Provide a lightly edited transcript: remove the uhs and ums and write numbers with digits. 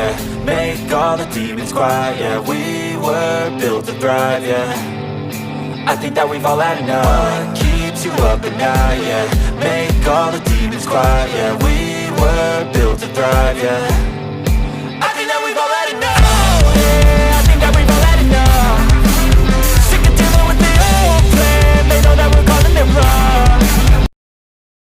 yeah. Make all the demons quiet, yeah. We were built to thrive, yeah. I think that we've all had enough. What keeps you up at night, yeah. Make all the demons quiet, yeah. We were built to thrive, yeah.